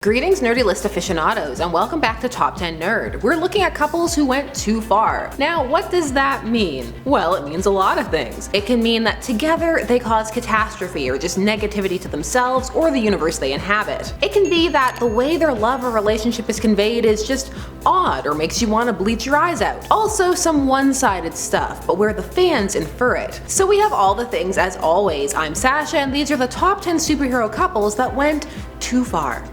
Greetings nerdy list aficionados and welcome back to Top 10 Nerd. We're looking at couples who went too far. Now what does that mean? Well, it means a lot of things. It can mean that together they cause catastrophe or just negativity to themselves or the universe they inhabit. It can be that the way their love or relationship is conveyed is just odd or makes you want to bleach your eyes out. Also some one-sided stuff, but where the fans infer it. So we have all the things as always. I'm Sasha and these are the top 10 superhero couples that went too far.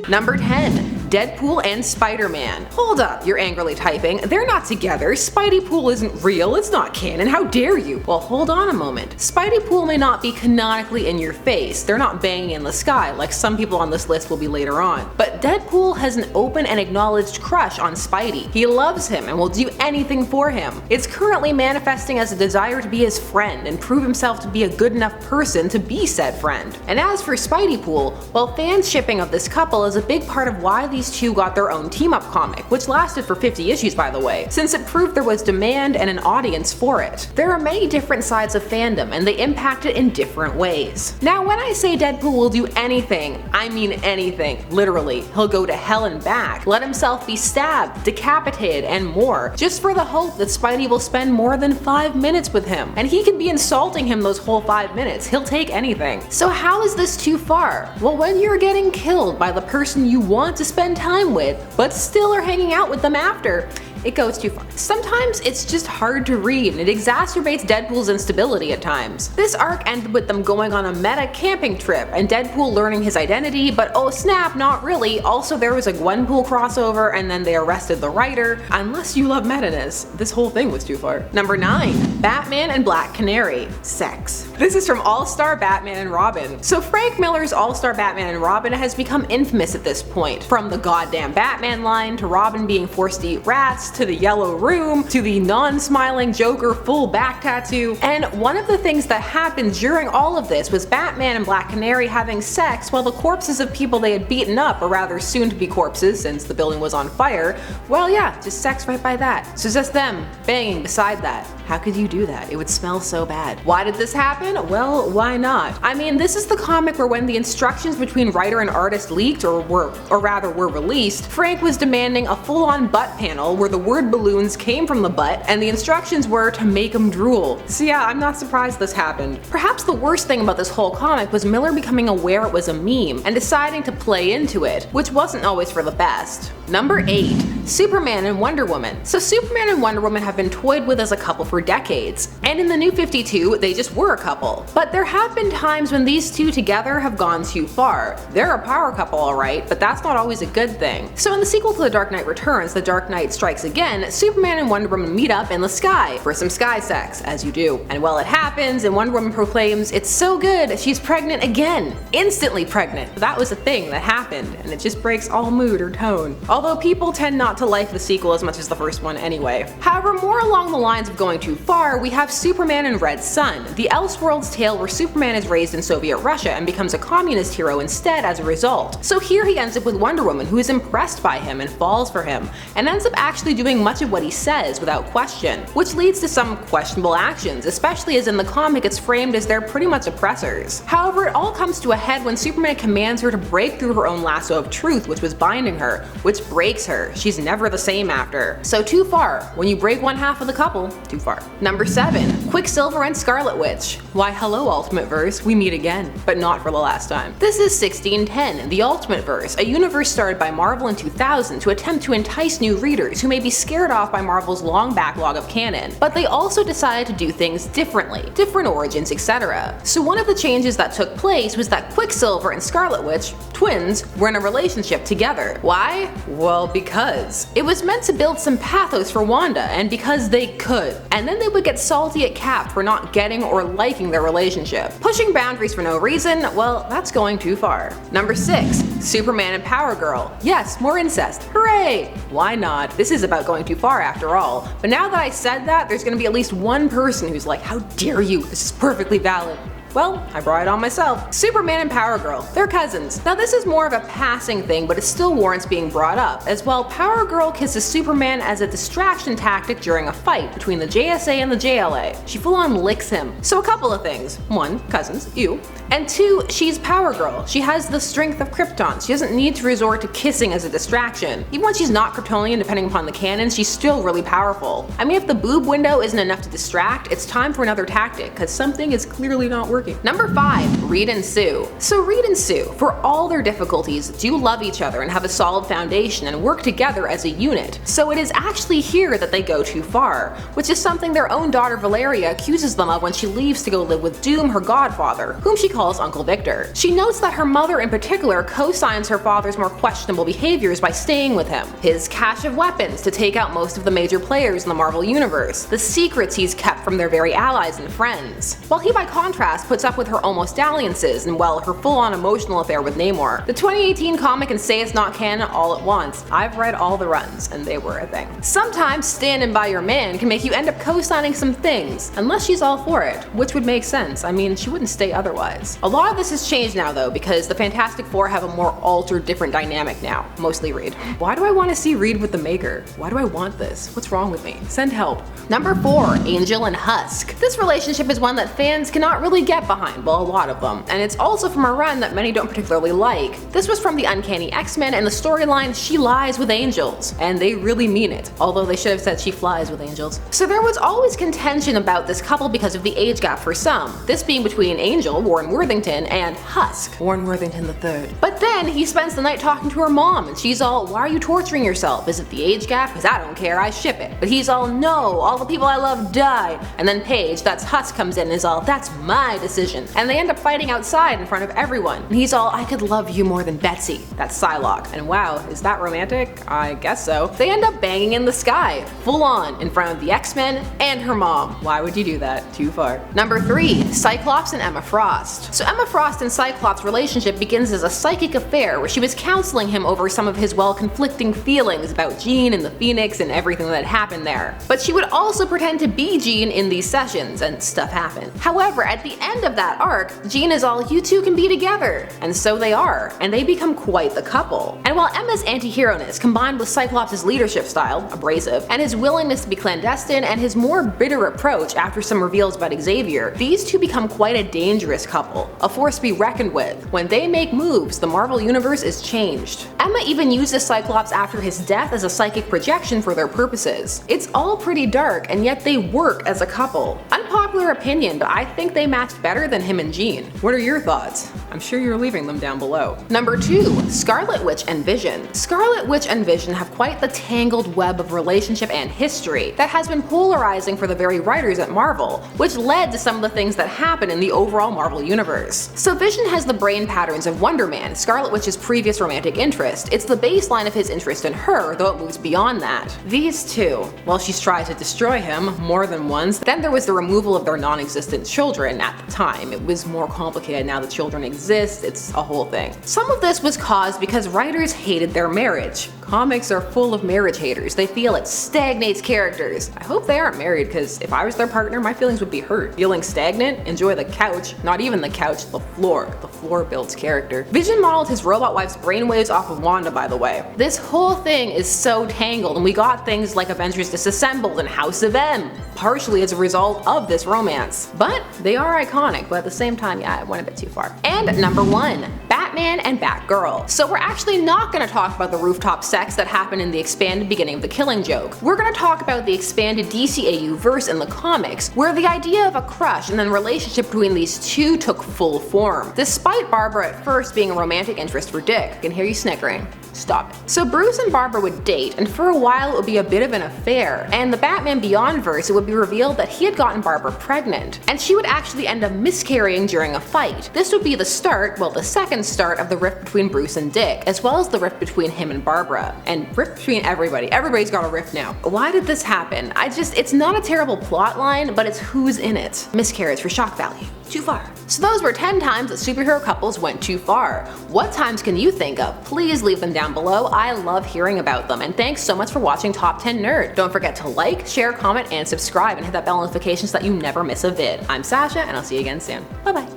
Number 10. Deadpool and Spider-Man. Hold up, you're angrily typing. They're not together. Spideypool isn't real. It's not canon. How dare you? Well, hold on a moment. Spideypool may not be canonically in your face. They're not banging in the sky like some people on this list will be later on. But Deadpool has an open and acknowledged crush on Spidey. He loves him and will do anything for him. It's currently manifesting as a desire to be his friend and prove himself to be a good enough person to be said friend. And as for Spideypool, well, fan shipping of this couple is a big part of why these two got their own team-up comic, which lasted for 50 issues by the way, since it proved there was demand and an audience for it. There are many different sides of fandom and they impact it in different ways. Now when I say Deadpool will do anything, I mean anything, literally. He'll go to hell and back, let himself be stabbed, decapitated, and more, just for the hope that Spidey will spend more than 5 minutes with him. And he can be insulting him those whole 5 minutes, he'll take anything. So how is this too far? Well, when you're getting killed by the person you want to spend time with, but still are hanging out with them after, it goes too far. Sometimes it's just hard to read and it exacerbates Deadpool's instability at times. This arc ended with them going on a meta camping trip and Deadpool learning his identity, but oh snap, not really. Also there was a Gwenpool crossover and then they arrested the writer. Unless you love meta-ness, this whole thing was too far. Number 9. Batman and Black Canary. Sex. This is from All-Star Batman and Robin. So Frank Miller's All-Star Batman and Robin has become infamous at this point. From the goddamn Batman line, to Robin being forced to eat rats, to the yellow room, to the non-smiling Joker full back tattoo. And one of the things that happened during all of this was Batman and Black Canary having sex while the corpses of people they had beaten up, or rather soon to be corpses since the building was on fire, well yeah, just sex right by that. So just them banging beside that. How could you do that? It would smell so bad. Why did this happen? Well, why not? I mean, this is the comic where when the instructions between writer and artist leaked or were released, Frank was demanding a full-on butt panel where the word balloons came from the butt and the instructions were to make him drool. So yeah, I'm not surprised this happened. Perhaps the worst thing about this whole comic was Miller becoming aware it was a meme and deciding to play into it, which wasn't always for the best. Number 8. Superman and Wonder Woman. So Superman and Wonder Woman have been toyed with as a couple for decades, and in the New 52 they just were a couple. But there have been times when these two together have gone too far. They're a power couple alright, but that's not always a good thing. So in the sequel to The Dark Knight Returns, The Dark Knight Strikes Again, Superman and Wonder Woman meet up in the sky for some sky sex, as you do. And well, it happens and Wonder Woman proclaims it's so good she's pregnant again. Instantly pregnant. That was a thing that happened and it just breaks all mood or tone. Although people tend not to like the sequel as much as the first one anyway. However, more along the lines of going too far, we have Superman and Red Sun, the Elseworlds tale where Superman is raised in Soviet Russia and becomes a communist hero instead as a result. So here he ends up with Wonder Woman, who is impressed by him and falls for him, and ends up actually doing much of what he says without question, which leads to some questionable actions, especially as in the comic it's framed as they're pretty much oppressors. However, it all comes to a head when Superman commands her to break through her own lasso of truth which was binding her, which breaks her. She's never the same after. So too far. When you break one half of the couple, too far. Number 7. Quicksilver and Scarlet Witch. Why hello Ultimate Verse, we meet again, but not for the last time. This is 1610, the Ultimate Verse, a universe started by Marvel in 2000 to attempt to entice new readers who may be scared off by Marvel's long backlog of canon, but they also decided to do things differently, different origins, etc. So one of the changes that took place was that Quicksilver and Scarlet Witch, twins, were in a relationship together. Why? Well, because. It was meant to build some pathos for Wanda, and because they could. And then they would get salty at Cap for not getting or liking their relationship. Pushing boundaries for no reason, well, that's going too far. Number 6. Superman and Power Girl. Yes, more incest. Hooray! Why not? This is about going too far after all. But now that I said that, there's gonna be at least one person who's like, how dare you? This is perfectly valid. Well, I brought it on myself. Superman and Power Girl, they're cousins. Now this is more of a passing thing, but it still warrants being brought up, as well Power Girl kisses Superman as a distraction tactic during a fight between the JSA and the JLA. She full on licks him. So a couple of things. One, cousins, ew. And two, she's Power Girl. She has the strength of Krypton. She doesn't need to resort to kissing as a distraction. Even when she's not Kryptonian, depending upon the canon, she's still really powerful. I mean, if the boob window isn't enough to distract, it's time for another tactic, because something is clearly not working. Number 5, Reed and Sue. So Reed and Sue, for all their difficulties, do love each other and have a solid foundation and work together as a unit. So it is actually here that they go too far, which is something their own daughter Valeria accuses them of when she leaves to go live with Doom, her godfather, whom she calls Uncle Victor. She notes that her mother in particular co-signs her father's more questionable behaviors by staying with him. His cache of weapons to take out most of the major players in the Marvel Universe, the secrets he's kept from their very allies and friends. While he by contrast puts up with her almost dalliances and, well, her full-on emotional affair with Namor. The 2018 comic can say it's not canon all at once. I've read all the runs, and they were a thing. Sometimes standing by your man can make you end up co-signing some things, unless she's all for it, which would make sense. I mean, she wouldn't stay otherwise. A lot of this has changed now though, because the Fantastic Four have a more altered, different dynamic now. Mostly Reed. Why do I want to see Reed with the Maker? Why do I want this? What's wrong with me? Send help. Number 4, Angel and Husk. This relationship is one that fans cannot really get behind, well, a lot of them, and it's also from a run that many don't particularly like. This was from the Uncanny X-Men and the storyline She Lies with Angels, and they really mean it, although they should have said She Flies with Angels. So there was always contention about this couple because of the age gap for some, this being between Angel, Warren Worthington, and Husk, Warren Worthington III. But then he spends the night talking to her mom, and she's all, why are you torturing yourself? Is it the age gap? Because I don't care, I ship it. But he's all, no, all the people I love died. And then Paige, that's Husk, comes in and is all, that's my decision. And they end up fighting outside in front of everyone. And he's all, I could love you more than Betsy. That's Psylocke. And wow, is that romantic? I guess so. They end up banging in the sky, full on, in front of the X-Men and her mom. Why would you do that? Too far. Number 3, Cyclops and Emma Frost. So Emma Frost and Cyclops' relationship begins as a psychic affair where she was counseling him over some of his, well, conflicting feelings about Jean and the Phoenix and everything that happened there. But she would also pretend to be Jean in these sessions, and stuff happened. However, at the end of that arc, Jean is all, you two can be together. And so they are, and they become quite the couple. And while Emma's anti-hero-ness combined with Cyclops' leadership style, abrasive, and his willingness to be clandestine and his more bitter approach after some reveals about Xavier, these two become quite a dangerous couple, a force to be reckoned with. When they make moves, the Marvel Universe is changed. Emma even uses Cyclops after his death as a psychic projection for their purposes. It's all pretty dark, and yet they work as a couple. Unpopular opinion, but I think they matched better than him and Jean. What are your thoughts? I'm sure you're leaving them down below. Number 2, Scarlet Witch and Vision. Scarlet Witch and Vision have quite the tangled web of relationship and history that has been polarizing for the very writers at Marvel, which led to some of the things that happen in the overall Marvel universe. So Vision has the brain patterns of Wonder Man, Scarlet Witch's previous romantic interest. It's the baseline of his interest in her, though it moves beyond that. These two, well, she's tried to destroy him more than once. Then there was the removal of their non-existent children at the time. It was more complicated now the children exist, it's a whole thing. Some of this was caused because writers hated their marriage. Comics are full of marriage haters. They feel it stagnates characters. I hope they aren't married, because if I was their partner, my feelings would be hurt. Feeling stagnant? Enjoy the couch. Not even the couch, the floor. The floor builds character. Vision modeled his robot wife's brainwaves off of Wanda, by the way. This whole thing is so tangled, and we got things like Avengers Disassembled and House of M, partially as a result of this romance. But they are iconic, but at the same time, yeah, it went a bit too far. And number 1, Batman and Batgirl. So we're actually not going to talk about the rooftop sex that happened in the expanded beginning of The Killing Joke. We're going to talk about the expanded DCAU verse in the comics, where the idea of a crush and then relationship between these two took full form. Despite Barbara at first being a romantic interest for Dick. I can hear you snickering. Stop it. So Bruce and Barbara would date, and for a while it would be a bit of an affair. And in the Batman Beyond verse, it would be revealed that he had gotten Barbara pregnant, and she would actually end up miscarrying during a fight. This would be the start, well, the second start of the rift between Bruce and Dick, as well as the rift between him and Barbara. And rift between everybody. Everybody's got a rift now. Why did this happen? It's not a terrible plot line, but it's who's in it. Miscarriage for shock value. Too far. So those were 10 times that superhero couples went too far. What times can you think of? Please leave them down below. I love hearing about them. And thanks so much for watching Top 10 Nerd. Don't forget to like, share, comment, and subscribe, and hit that bell notification so that you never miss a vid. I'm Sasha, and I'll see you again soon. Bye bye.